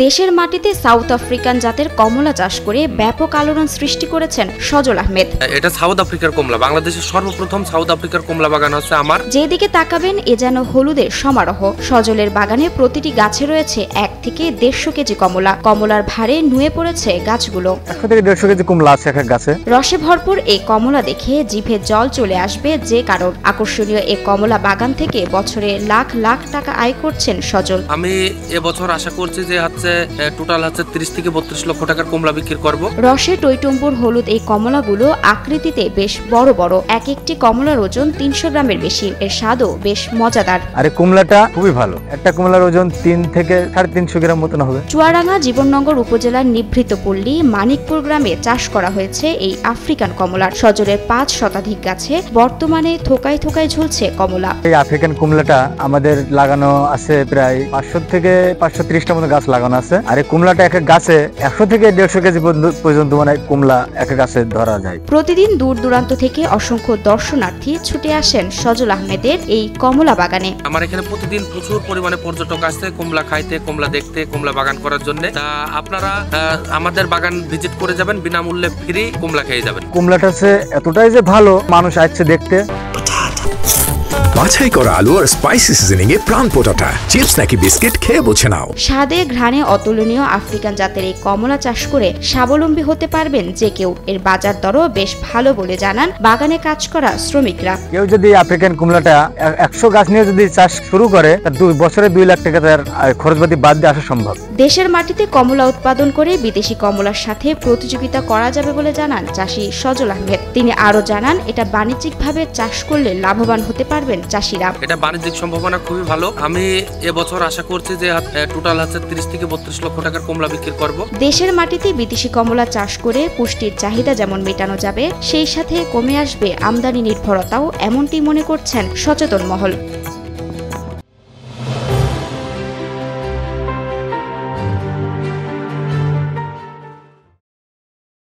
দেশের মাটিতে south African জাতের কমলা চাষ করে ব্যাপক আলোড়ন সৃষ্টি করেছেন সজল আহমেদ। এটা সাউথ আফ্রিকার কমলা, বাংলাদেশের সর্বপ্রথম সাউথ আফ্রিকার কমলা বাগান হচ্ছে আমার। যেদিকে তাকাবেন এ যেন হলুদের সমারোহ। সজলের বাগানে প্রতিটি গাছে রয়েছে 1 থেকে 150 কেজি কমলা। কমলার ভারে নুয়ে পড়েছে গাছগুলো। 100 থেকে 150 কেজি কমলা আছে এক গাছে। রসে ভরপুর এই কমলা দেখে জিভে জল চলে আসবে যে কারণ। আকর্ষণীয় এই কমলা বাগান থেকে বছরে লাখ লাখ টাকা আয় করছেন সজল। আমি এবছর আশা করছি যে টোটাল 30 থেকে 32 লক্ষ টাকার কমলা বিক্রি করব। রসে টইটম্বুর হলুদ এই কমলাগুলো আকৃতিতে বেশ বড় বড়। এক একটি কমলার ওজন 300 গ্রামের বেশি। এর স্বাদও বেশ মজাদার। আরে কমলাটা খুবই ভালো। একটা কমলার ওজন 3 থেকে 350 গ্রাম মতন হবে। চুয়াডাঙ্গা জীবননগর উপজেলার নিভৃত পল্লী মানিকপুর গ্রামে চাষ করা হয়েছে এই আফ্রিকান কমলা। সজলের 5 শতাধিক গাছে বর্তমানে থোকায় থোকায় ঝুলছে কমলা। এই আফ্রিকান কমলাটা আমাদের লাগানো আছে প্রায় 500 থেকে 530টা মতো গাছ লাগানো আছে। আর এই কমলাটা এক গাছে 100 থেকে 150 কেজি পর্যন্ত মানে কমলা এক গাছে ধরা যায়। প্রতিদিন দূর দূরান্ত থেকে অসংখ্য দর্শনার্থী ছুটে আসেন সজল আহমেদের এই কমলা বাগানে। আমার এখানে প্রতিদিন প্রচুর পরিমাণে পর্যটক আসছে কমলা খাইতে, কমলা দেখতে, কমলা বাগান করার জন্য। আপনারা আমাদের বাগান ভিজিট করে যাবেন, বিনামূল্যে ফ্রি কমলা খেয়ে যাবেন। কমলাটা এতটাই যে ভালো, মানুষ আসছে দেখতে। বাছাই করা আলু আর স্পাইসি সিজনিং এ প্রাণ পোটাটা চিপস নাকি বিস্কিট খেয়ে বুঝে নাও। স্বাদে ঘ্রাণে অতুলনীয় আফ্রিকান জাতের এই কমলা চাষ করে স্বাবলম্বী হতে পারবেন যে কেউ। এর বাজার দরও বেশ ভালো বলে জানান বাগানে কাজ করা শ্রমিকরা। কেউ যদি আফ্রিকান কমলাটা 100 গাছ নিয়ে যদি চাষ শুরু করে, তার বছরে 2 লাখ টাকা তার খরচপাতি বাদ দিয়ে আসা সম্ভব। দেশের মাটিতে কমলা উৎপাদন করে বিদেশি কমলার সাথে প্রতিযোগিতা করা যাবে বলে জানান চাষি সজল আহমেদ। তিনি আরো জানান এটা বাণিজ্যিকভাবে চাষ করলে লাভবান হতে পারবেন চাষিরা। এটা বাণিজ্যিক সম্ভাবনা খুবই ভালো। আমি এবছর আশা করছি যে টোটাল 30 থেকে 32 লক্ষ টাকার কমলা বিক্রি করব। দেশের মাটিতে বিদেশি কমলা চাষ করে পুষ্টির চাহিদা যেমন মেটানো যাবে, সেই সাথে কমে আসবে আমদানি নির্ভরতাও, এমনটি মনে করছেন সচেতন মহল।